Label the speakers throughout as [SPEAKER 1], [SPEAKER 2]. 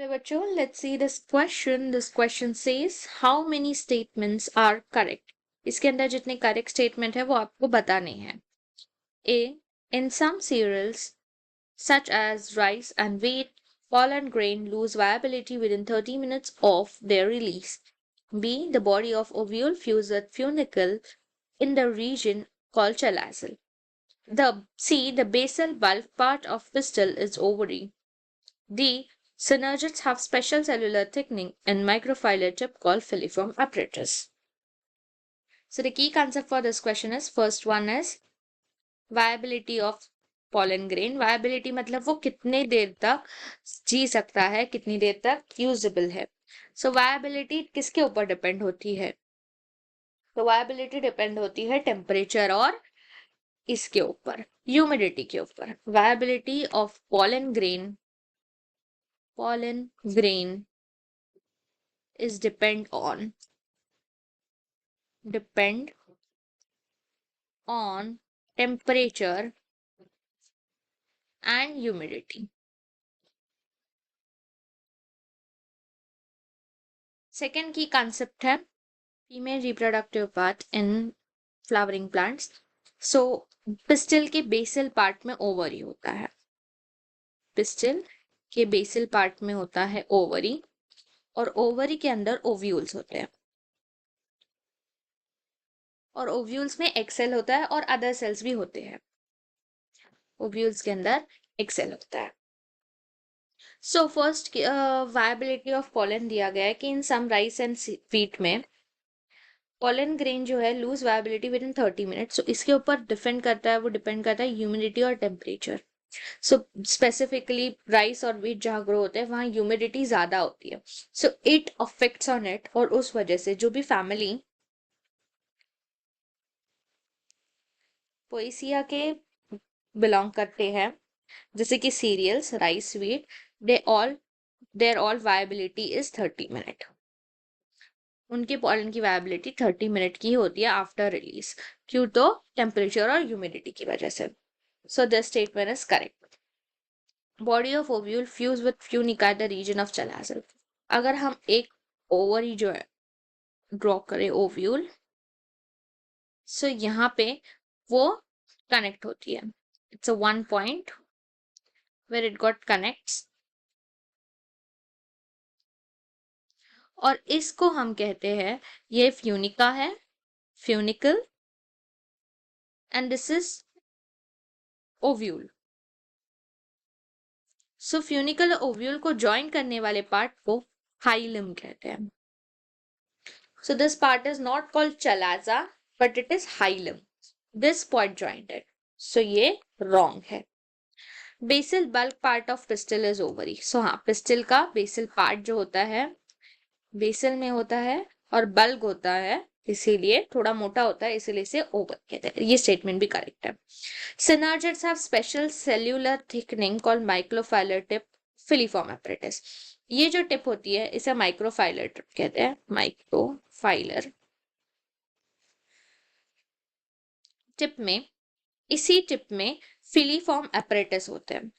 [SPEAKER 1] Hello बच्चों, let's see this question. This question says how many statements are correct. इसके अंदर जितने correct statement है वो आपको बताने हैं. ए, इन सम cereals such as rice and wheat, pollen grain lose viability within 30 minutes of their release. B, the body of ovule fused with funicle in the region called chalazel. The basal bulb part of pistil is ovary. D, synergids have special cellular thickening and microfilar tip called filiform apparatus. So the key concept for this question is, first one is viability of pollen grain. Viability मतलब वो कितने देर तक जी सकता है, कितनी देर तक usable है. So viability किसके ऊपर डिपेंड होती है? तो viability डिपेंड होती है टेम्परेचर और इसके ऊपर, ह्यूमिडिटी के ऊपर. Viability of pollen grain is depend on temperature and humidity. Second key concept है female reproductive part in flowering plants. So pistil के basal part में ovary होता है. pistil के basal part में होता है ovary और ovary के अंदर ovules होते हैं. और ovules में egg cell होता है और other cells भी होते हैं. ovules के अंदर egg cell होता है. So first viability of pollen दिया गया है कि in some rice and wheat में पोलन ग्रेन जो है lose viability within 30 minutes. So इसके ऊपर डिपेंड करता है ह्यूमिडिटी और टेम्परेचर. सो स्पेसिफिकली राइस और व्हीट जहाँ ग्रो होते हैं वहाँ ह्यूमिडिटी ज्यादा होती है. So it affects on it और उस वजह से जो भी फैमिली पोएसिया के बिलोंग करते हैं, जैसे कि cereals, rice, wheat, their all viability is 30 minute. उनके पॉलन की वायबिलिटी 30 मिनट की होती है आफ्टर रिलीज. क्यों? तो टेम्परेचर और ह्यूमिडिटी की वजह से. So this statement is correct. Body of ovule fuse with funicle the region of chalazal. अगर हम एक ओवरी जो है ड्रॉ करें ओव्यूल, सो यहाँ पे वो कनेक्ट होती है. It's a one point where it got connects और इसको हम कहते हैं, ये फ्यूनिका है, funicle, and this is ovule. So funicle ovule को ज्वाइन करने वाले पार्ट को हाइलम कहते हैं. So this part is not called chalaza but it is hilum. This point jointed. So ये रॉन्ग है. Basal bulk part of pistil is ovary. So हाँ, pistil का बेसल पार्ट जो होता है बेसल में होता है और बल्क होता है, इसीलिए थोड़ा मोटा होता है, इसीलिए इसे ओवर कहते हैं. ये स्टेटमेंट भी करेक्ट है. Synergids have special cellular thickening called microfilar tip filiform apparatus. ये जो टिप होती है इसे माइक्रोफाइलर टिप कहते हैं. माइक्रोफाइलर टिप में, इसी टिप में फिलीफॉर्म apparatus होते हैं.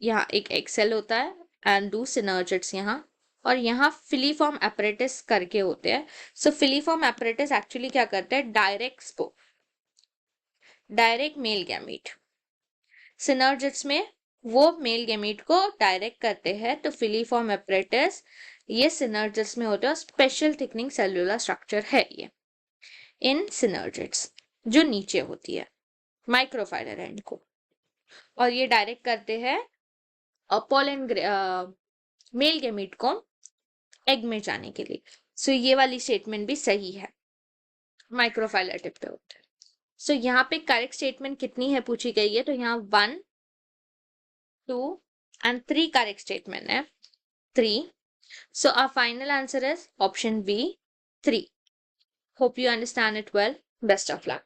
[SPEAKER 1] यहाँ एक एक्सेल होता है एंड दो सिनर्जिड्स यहाँ, और यहाँ फिलीफॉर्म apparatus करके होते हैं. सो फिलीफॉर्म apparatus एक्चुअली क्या करते हैं? Direct male gamete. सिनर्जिड्स में वो मेल गैमीट को डायरेक्ट करते हैं. तो फिलीफॉर्म apparatus ये सिनर्जिड्स में होता है. स्पेशल थिकनिंग सेलुलर स्ट्रक्चर है ये इन सिनर्जिड्स जो नीचे होती है माइक्रोफाइलर एंड को, और ये डायरेक्ट करते हैं पोलन मेल गैमीट को एग में जाने के लिए. सो ये वाली स्टेटमेंट भी सही है, माइक्रोफाइलर टिप पे होता है. सो यहाँ पे करेक्ट स्टेटमेंट कितनी है पूछी गई है, तो यहाँ 1, 2 and 3 correct statement है. 3. So our final answer is option B, 3. Hope you understand it well. Best of luck.